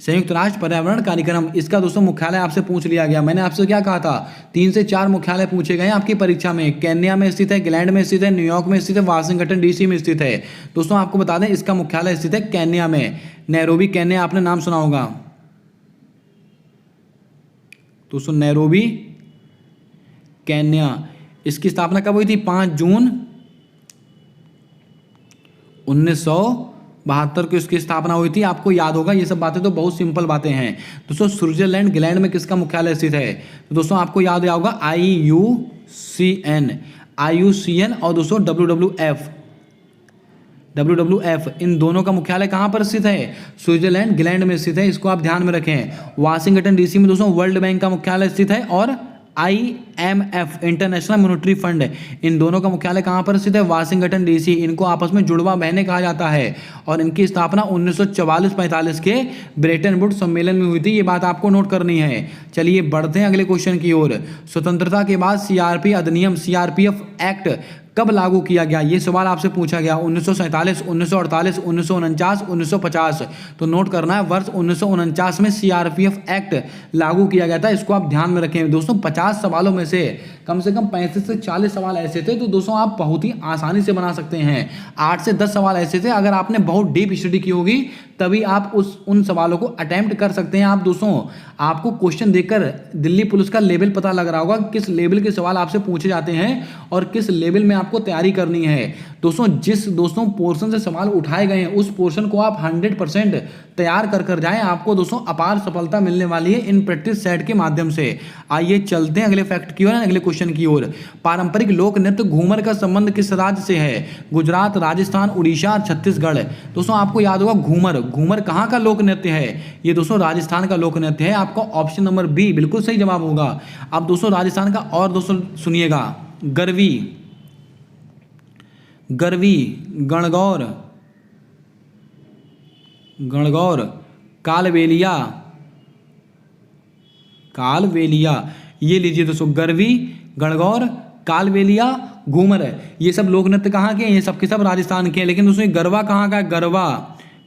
संयुक्त राष्ट्र पर्यावरण कार्यक्रम। इसका दोस्तों मुख्यालय आपसे पूछ लिया गया। मैंने आपसे क्या कहा था? 3 से 4 मुख्यालय पूछे गए आपकी परीक्षा में। केन्या में स्थित है, इंग्लैंड में स्थित है, न्यूयॉर्क में स्थित है, वाशिंगटन DC में स्थित है। दोस्तों आपको बता दें इसका मुख्यालय स्थित है केन्या में, नैरोबी केन्या आपने नाम सुना होगा दोस्तों, नैरोबी केन्या। इसकी स्थापना कब हुई थी? 5 जून 1972 को इसकी स्थापना हुई थी। आपको याद होगा, ये सब बातें तो बहुत सिंपल बातें हैं। दोस्तों स्विट्जरलैंड ग्लैंड में किसका मुख्यालय स्थित है? तो दोस्तों आपको याद होगा IUCN और दोस्तों WWF इन दोनों का मुख्यालय कहाँ पर स्थित है? स्विट्जरलैंड ग्लैंड में स्थित है। इसको आप ध्यान में रखें। वाशिंगटन DC में दोस्तों वर्ल्ड बैंक का मुख्यालय स्थित है और IMF इंटरनेशनल मॉनेटरी फंड, इन दोनों का मुख्यालय कहाँ पर स्थित है? Washington DC. इनको आपस में जुड़वा बहनें कहा जाता है और इनकी स्थापना 1944-45 के ब्रेटन वुड्स सम्मेलन में हुई थी। ये बात आपको नोट करनी है। चलिए बढ़ते हैं अगले क्वेश्चन की ओर। स्वतंत्रता के बाद CRP अधिनियम, CRPF एक्ट कब लागू किया गया? ये सवाल आपसे पूछा गया। 1947, 1948, 1949, 1950। तो नोट करना है, वर्ष 1949 में CRPF एक्ट लागू किया गया था। इसको आप ध्यान में रखें दोस्तों। 50 सवालों में से कम 35 से 40 सवाल ऐसे थे तो दोस्तों आप बहुत ही आसानी से बना सकते हैं। 8 से 10 सवाल ऐसे थे, अगर आपने बहुत डीप स्टडी की होगी तभी आप उन सवालों को अटेम्प्ट कर सकते हैं। आप दोस्तों, आपको क्वेश्चन देखकर दिल्ली पुलिस का लेवल पता लग रहा होगा, किस लेवल के सवाल आपसे पूछे जाते हैं और किस लेवल में आपको तैयारी करनी है। दोस्तों, जिस पोर्शन से सवाल उठाए गए हैं उस पोर्शन को आप 100% तैयार कर जाएं, आपको दोस्तों अपार सफलता मिलने वाली है इन प्रैक्टिस सेट के माध्यम से। आइए चलते हैं अगले फैक्ट की ओर, अगले क्वेश्चन की ओर। पारंपरिक लोक नृत्य घूमर का संबंध किस राज्य से है? गुजरात, राजस्थान, उड़ीसा, छत्तीसगढ़। दोस्तों आपको याद होगा घूमर कहाँ का लोक नृत्य है? ये दोस्तों राजस्थान का लोक नृत्य है। आपका ऑप्शन नंबर बी बिल्कुल सही जवाब होगा। अब दोस्तों राजस्थान का और दोस्तों सुनिएगा, गरवी, गणगौर, कालबेलिया, ये लीजिए दोस्तों, गरवी, गणगौर, कालबेलिया, घूमर। ये सब लोक नृत्य कहाँ के हैं? ये सब के सब राजस्थान के हैं। लेकिन दोस्तों ये गरबा कहाँ का है?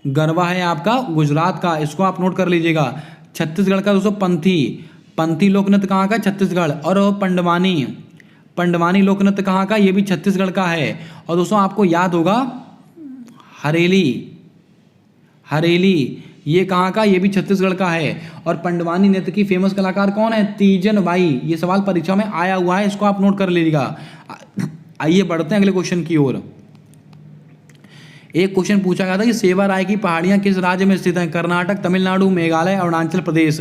गरबा है आपका गुजरात का। इसको आप नोट कर लीजिएगा। छत्तीसगढ़ का दोस्तों पंथी लोक नृत्य कहाँ का? छत्तीसगढ़। और पंडवानी लोक नृत्य कहाँ का? ये भी छत्तीसगढ़ का है। और दोस्तों आपको याद होगा हरेली, ये कहाँ का? ये भी छत्तीसगढ़ का है। और पंडवानी नृत्य की फेमस कलाकार कौन है? तीजन बाई। ये सवाल परीक्षा में आया हुआ है, इसको आप नोट कर लीजिएगा। आइए बढ़ते हैं अगले क्वेश्चन की ओर। एक क्वेश्चन पूछा गया था कि सेवा राय की पहाड़ियां किस राज्य में स्थित हैं? कर्नाटक, तमिलनाडु, मेघालय, अरुणाचल प्रदेश।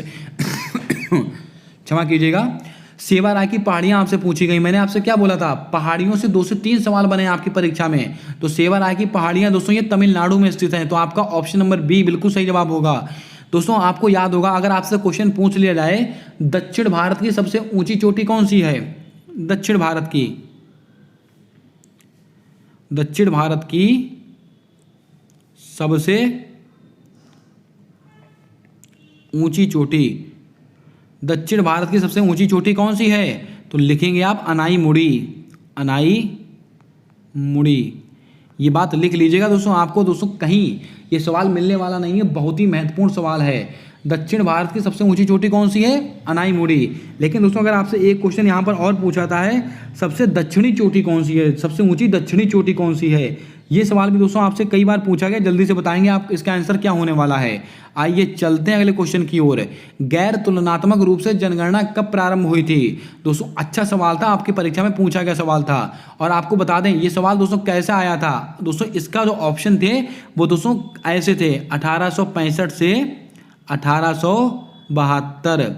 क्षमा कीजिएगा, सेवा राय की पहाड़ियां आपसे पूछी गई। मैंने आपसे क्या बोला था? पहाड़ियों से 2 से 3 सवाल बने आपकी परीक्षा में। तो सेवा राय की पहाड़ियां दोस्तों ये तमिलनाडु में स्थित हैं। तो आपका ऑप्शन नंबर बी बिल्कुल सही जवाब होगा। दोस्तों आपको याद होगा, अगर आपसे क्वेश्चन पूछ लिया जाए दक्षिण भारत की सबसे ऊंची चोटी कौन सी है? दक्षिण भारत की सबसे ऊंची चोटी, दक्षिण भारत की सबसे ऊंची चोटी कौन सी है? तो लिखेंगे आप अनाई मुड़ी। ये बात लिख लीजिएगा दोस्तों। आपको दोस्तों कहीं ये सवाल मिलने वाला नहीं है, बहुत ही महत्वपूर्ण सवाल है। दक्षिण भारत की सबसे ऊंची चोटी कौन सी है? अनाई मुड़ी। लेकिन दोस्तों अगर आपसे एक क्वेश्चन यहाँ पर और पूछा जाता है, सबसे दक्षिणी चोटी कौन सी है? सबसे ऊंची दक्षिणी चोटी कौन सी है? ये सवाल भी दोस्तों आपसे कई बार पूछा गया। जल्दी से बताएंगे आप इसका आंसर क्या होने वाला है। आइए चलते हैं अगले क्वेश्चन की ओर। गैर तुलनात्मक रूप से जनगणना कब प्रारंभ हुई थी? दोस्तों अच्छा सवाल था, आपकी परीक्षा में पूछा गया सवाल था। और आपको बता दें ये सवाल दोस्तों कैसे आया था। दोस्तों इसका जो ऑप्शन थे वो दोस्तों ऐसे थे, 1865 से 1872,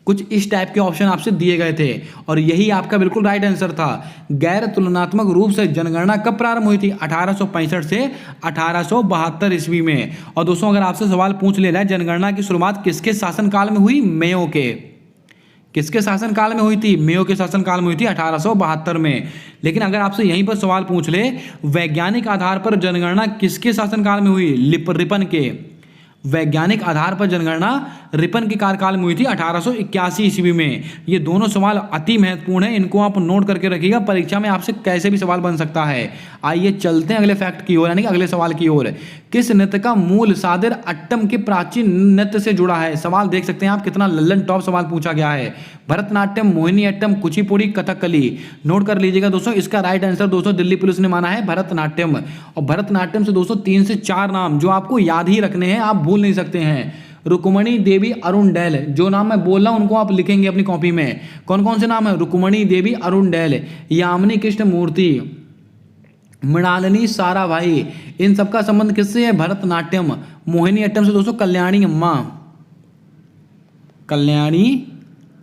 कुछ इस टाइप के ऑप्शन आपसे दिए गए थे और यही आपका बिल्कुल राइट आंसर था। गैर तुलनात्मक रूप से जनगणना कब प्रारंभ हुई थी? 1865 से 1872 ईस्वी में। और दोस्तों अगर आपसे सवाल पूछ ले रहा है जनगणना की शुरुआत किसके शासनकाल में हुई? मेयो के। किसके शासनकाल में हुई थी? मेयो के शासनकाल में हुई थी 1872 में। लेकिन अगर आपसे यहीं पर सवाल पूछ ले वैज्ञानिक आधार पर जनगणना किसके शासनकाल में हुई? रिपन के। वैज्ञानिक आधार पर जनगणना रिपन के कार्यकाल में हुई थी 1881 ईस्वी में। ये दोनों सवाल अति महत्वपूर्ण है, इनको आप नोट करके रखिएगा, परीक्षा में आपसे कैसे भी सवाल बन सकता है। आइए चलते हैं अगले फैक्ट की ओर, यानी कि अगले सवाल की ओर। किस नृत्य का मूल सादर अट्टम के प्राचीन नृत्य से जुड़ा है? सवाल देख सकते हैं आप, कितना लल्लन टॉप सवाल पूछा गया है। भरतनाट्यम, मोहिनीअट्टम, कुचिपुड़ी, कथकली। नोट कर लीजिएगा दोस्तों, इसका राइट आंसर दोस्तों दिल्ली पुलिस ने माना है भरतनाट्यम। और भरतनाट्यम से दोस्तों 3 से 4 नाम जो आपको याद ही रखने हैं, आप भूल नहीं सकते हैं। रुक्मणी देवी अरुणडेल, जो नाम मैं बोल रहा हूं उनको आप लिखेंगे अपनी कॉपी में। कौन कौन से नाम है? रुक्मणी देवी अरुणडेल, यामिनी कृष्ण मूर्ति, मृणालिनी साराभाई। इन सबका संबंध किससे है? भरतनाट्यम। मोहिनीअट्टम से दोस्तों कल्याणी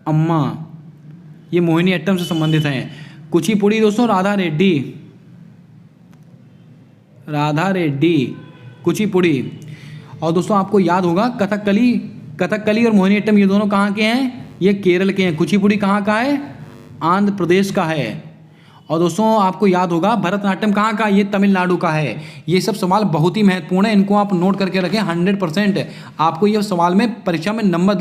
अम्मा, ये मोहिनीअट्टम से संबंधित हैं। कुचिपुड़ी दोस्तों राधा रेड्डी, कुचिपुड़ी। और दोस्तों आपको याद होगा कथकली और मोहिनीअट्टम ये दोनों कहाँ के हैं? ये केरल के हैं। कुचिपुड़ी कहाँ का है? आंध्र प्रदेश का है। और दोस्तों आपको याद होगा भरतनाट्यम कहाँ का, ये तमिलनाडु का है। ये सब सवाल बहुत ही महत्वपूर्ण है, इनको आप नोट करके रखें। 100% आपको ये सवाल में परीक्षा में नंबर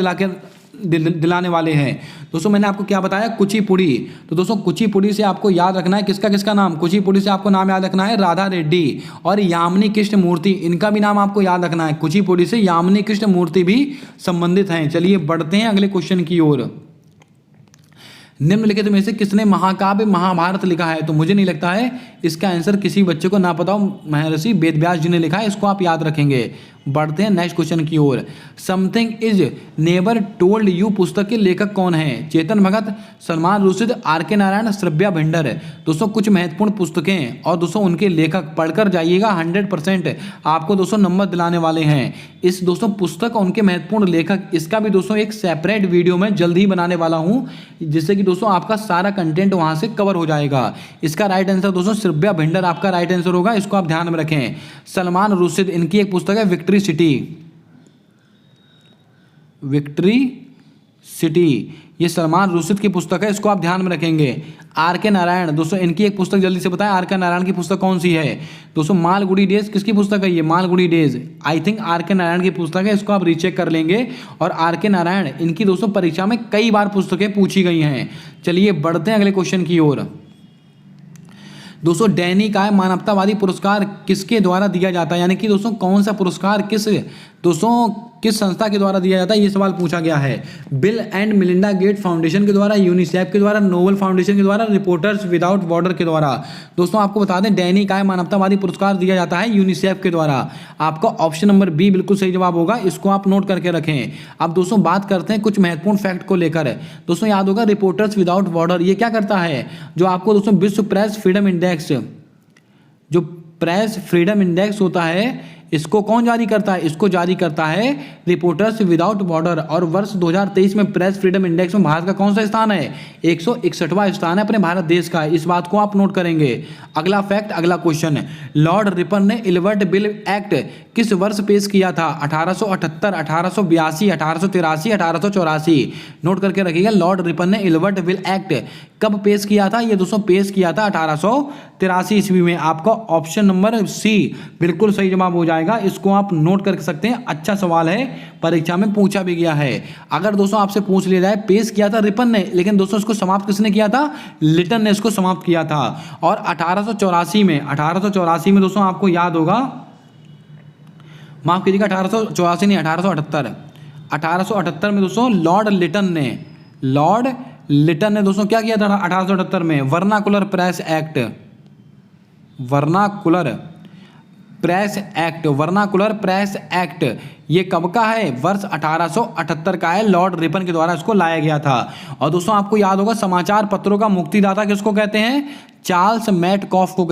दिलाने वाले हैं। दोस्तों मैंने आपको क्या बताया, कुचिपुड़ी। तो दोस्तों कुचिपुड़ी से आपको याद रखना है किसका किसका नाम, कुचिपुड़ी से आपको नाम याद रखना है राधा रेड्डी और यामिनी कृष्ण मूर्ति, इनका भी नाम आपको याद रखना है। कुचिपुड़ी से यामिनी कृष्ण मूर्ति भी संबंधित हैं। चलिए बढ़ते हैं अगले क्वेश्चन की ओर। निम्नलिखित में से किसने महाकाव्य महाभारत लिखा है? तो मुझे नहीं लगता है इसका आंसर किसी बच्चे को ना पता हो। महर्षि वेदव्यास जी ने लिखा है, इसको आप याद रखेंगे। बढ़ते हैं नेक्स्ट क्वेश्चन की ओर। Something is never told you पुस्तक के लेखक कौन है? Chetan Bhagat, Salman Rushd, are K Narayan, Shravya Bhinder. दोस्तों कुछ महत्वपूर्ण पुस्तकें और दोस्तों उनके लेखक पढ़कर जाइएगा, 100% आपको दोस्तों नंबर दिलाने वाले हैं। इस दोस्तों पुस्तक और उनके महत्वपूर्ण लेखक, इसका भी दोस्तों एक सेपरेट वीडियो मैं जल्द ही बनाने वाला हूं, जिससे कि दोस्तों आपका सारा कंटेंट वहां से कवर हो जाएगा। इसका राइट आंसर दोस्तों श्रव्या भिंडर आपका राइट आंसर होगा, इसको आप ध्यान में रखें। सलमान रुश्द, इनकी एक पुस्तक है विक्ट्री सिटी, ये सलमान रुश्द की पुस्तक है, इसको आप ध्यान में रखेंगे। आर के नारायण, दोस्तों इनकी एक पुस्तक जल्दी से बताएं, आर के नारायण की पुस्तक कौन सी है? दोस्तों मालगुडी डेज, किसकी पुस्तक है ये? Malgudi days I think R K Narayan की पुस्तक है, इसको आप रीचेक कर लेंगे। और आर के नारायण इनकी दोस्तों परीक्षा में कई बार पुस्तकें पूछी गई हैं। चलिए बढ़ते हैं अगले क्वेश्चन की ओर। दोस्तों डैनिकाय मानवतावादी पुरस्कार किसके द्वारा दिया जाता है? यानी कि दोस्तों कौन सा पुरस्कार किस संस्था के द्वारा दिया जाता है, ये सवाल पूछा गया है। Bill and Melinda Gate foundation के द्वारा, यूनिसेफ के द्वारा, नोबल फाउंडेशन के द्वारा, रिपोर्टर्स विदाउट बॉर्डर के द्वारा। दोस्तों आपको बता दें डैनिकाय मानवतावादी पुरस्कार दिया जाता है यूनिसेफ के द्वारा। आपका ऑप्शन नंबर बी बिल्कुल सही जवाब होगा, इसको आप नोट करके रखें। अब दोस्तों बात करते हैं कुछ महत्वपूर्ण फैक्ट को लेकर। दोस्तों याद होगा रिपोर्टर्स विदाउट बॉर्डर ये क्या करता है? जो आपको दोस्तों विश्व प्रेस फ्रीडम इंडेक्स, जो प्रेस फ्रीडम इंडेक्स होता है, इसको कौन जारी करता है? इसको जारी करता है रिपोर्टर्स विदाउट बॉर्डर। और वर्ष 2023 में प्रेस फ्रीडम इंडेक्स में भारत का कौन सा स्थान है? 161वां स्थान है अपने भारत देश का। इस बात को आप नोट करेंगे। अगला फैक्ट, अगला क्वेश्चन, लॉर्ड रिपन ने इल्बर्ट बिल एक्ट किस वर्ष पेश किया था? 1878, 1882, 1883, 1884। नोट करके रखिएगा, लॉर्ड रिपन ने इल्बर्ट बिल एक्ट कब पेश किया था? ये दोस्तों पेश किया था 1883 ईस्वी में। आपका ऑप्शन नंबर सी बिल्कुल सही जवाब हो जाएगा, इसको आप नोट कर सकते हैं। अच्छा सवाल है, परीक्षा में पूछा भी गया है। अगर दोस्तों आपसे पूछ लिया जाए पेश किया था रिपन ने, लेकिन दोस्तों इसको समाप्त किसने किया था? लिटन ने इसको समाप्त किया था। और 1884 में दोस्तों आपको याद होगा, माफ कीजिएगा 1884 नहीं 1878 में दोस्तों लॉर्ड लिटन ने दोस्तों क्या किया था 1878 में? वर्नाकुलर प्रेस एक्ट ये कब का है? वर्ष 1878 का है, लॉर्ड रिपन के द्वारा इसको लाया गया था। और दोस्तों आपको याद होगा समाचार पत्रों का मुक्तिदाता किसको कहते हैं? चार्ल्स मैटकॉफ को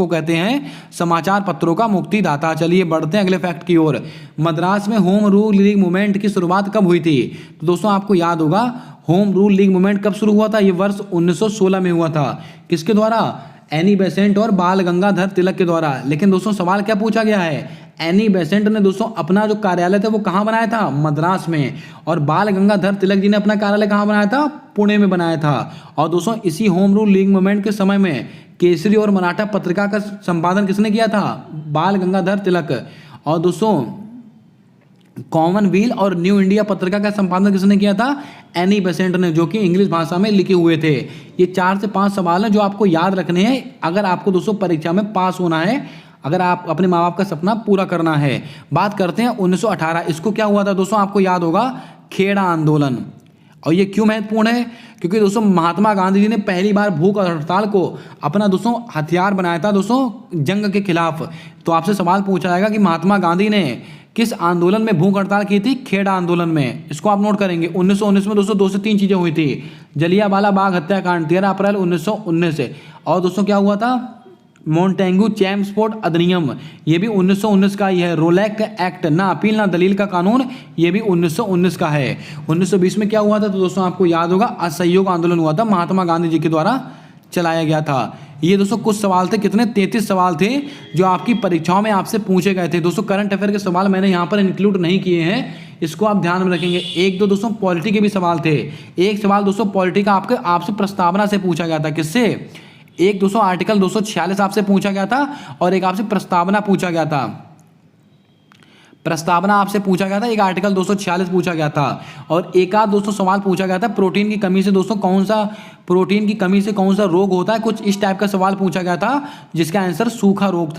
कहते हैं, समाचार पत्रों का मुक्तिदाता। चलिए बढ़ते हैं अगले फैक्ट की ओर। मद्रास में होम रूल लीग मूवमेंट की शुरुआत कब हुई थी? तो दोस्तों आपको याद होगा होम रूल लीग मूवमेंट कब शुरू हुआ था? ये वर्ष 1916 में हुआ था। किसके द्वारा? एनी बेसेंट और बाल गंगाधर तिलक के द्वारा। लेकिन दोस्तों सवाल क्या पूछा गया है? एनी बेसेंट ने दोस्तों अपना जो कार्यालय था वो कहाँ बनाया था? मद्रास में। और बाल गंगाधर तिलक जी ने अपना कार्यालय कहाँ बनाया था? पुणे में बनाया था। और दोस्तों इसी होम रूल लीग मूवमेंट के समय में केसरी और मराठा पत्रिका का संपादन किसने किया था? बाल गंगाधर तिलक। और दोस्तों कॉमनवेल्थ और न्यू इंडिया पत्रिका का संपादन किसने किया था? एनी बेसेंट ने, जो कि इंग्लिश भाषा में लिखे हुए थे। ये 4 से 5 सवाल हैं जो आपको याद रखने हैं अगर आपको दोस्तों परीक्षा में पास होना है, अगर आप अपने माँ बाप का सपना पूरा करना है। बात करते हैं 1918, इसको क्या हुआ था दोस्तों? आपको याद होगा खेड़ा आंदोलन। और ये क्यों महत्वपूर्ण है? क्योंकि दोस्तों महात्मा गांधी जी ने पहली बार भूख हड़ताल को अपना दोस्तों हथियार बनाया था दोस्तों जंग के खिलाफ। तो आपसे सवाल पूछा जाएगा कि महात्मा गांधी ने किस आंदोलन में भूख हड़ताल की थी? खेड़ा आंदोलन में। इसको आप नोट करेंगे। 1919 में दोस्तों 2 से 3 चीजें हुई थी। जलियांवाला बाग हत्याकांड 13 अप्रैल 1919 से। और दोस्तों क्या हुआ था? मोंटेगू चैम्स्फोर्ड अधिनियम, ये भी 1919 का ही है। रोलैक एक्ट, ना अपील ना दलील का कानून, ये भी 1919 का है। 1920 में क्या हुआ था? तो दोस्तों आपको याद होगा असहयोग आंदोलन हुआ था, महात्मा गांधी जी के द्वारा चलाया गया था। ये दोस्तों कुछ सवाल थे, कितने 33 सवाल थे जो आपकी परीक्षाओं में आपसे पूछे गए थे। दोस्तों करंट अफेयर के सवाल मैंने यहाँ पर इंक्लूड नहीं किए हैं, इसको आप ध्यान में रखेंगे। एक दो दोस्तों पॉलिटी के भी सवाल थे। एक सवाल दोस्तों पॉलिटी का आपसे प्रस्तावना से पूछा गया था। किससे? एक दोस्तों आर्टिकल 246 आपसे पूछा गया था और एक आपसे प्रस्तावना पूछा गया था। प्रस्तावना आपसे पूछा गया था, एक आर्टिकल 246 पूछा गया था और एक आध दोस्तों सवाल पूछा गया था प्रोटीन की कमी से दोस्तों कौन सा रोग होता है, कुछ इस टाइप का सवाल पूछा गया था जिसका आंसर सूखा रोग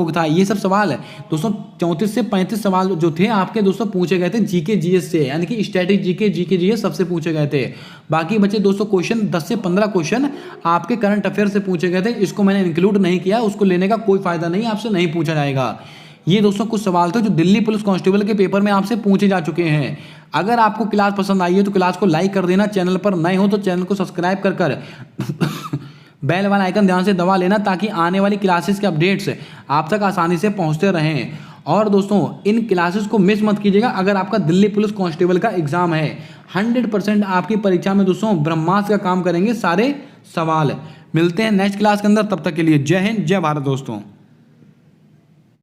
था। ये सब सवाल है दोस्तों 34 से 35 सवाल जो थे आपके दोस्तों पूछे गए थे जीके जीएस से, यानी कि स्टैटिक जीके जीएस सबसे पूछे गए थे। बाकी बचे दोस्तों क्वेश्चन 10 से 15 क्वेश्चन आपके करंट अफेयर से पूछे गए थे। इसको मैंने इंक्लूड नहीं किया, उसको लेने का कोई फायदा नहीं, आपसे नहीं पूछा जाएगा। ये दोस्तों कुछ सवाल थे जो दिल्ली पुलिस कांस्टेबल के पेपर में आपसे पूछे जा चुके हैं। अगर आपको क्लास पसंद आई है तो क्लास को लाइक कर देना, चैनल पर नए हो तो चैनल को सब्सक्राइब कर बेल वाला आइकन ध्यान से दबा लेना ताकि आने वाली क्लासेस के अपडेट्स आप तक आसानी से पहुंचते रहें। और दोस्तों इन क्लासेस को मिस मत कीजिएगा। अगर आपका दिल्ली पुलिस कांस्टेबल का एग्जाम है, 100% आपकी परीक्षा में दोस्तों ब्रह्मास्त्र का काम करेंगे सारे सवाल। मिलते हैं नेक्स्ट क्लास के अंदर, तब तक के लिए जय हिंद जय भारत दोस्तों।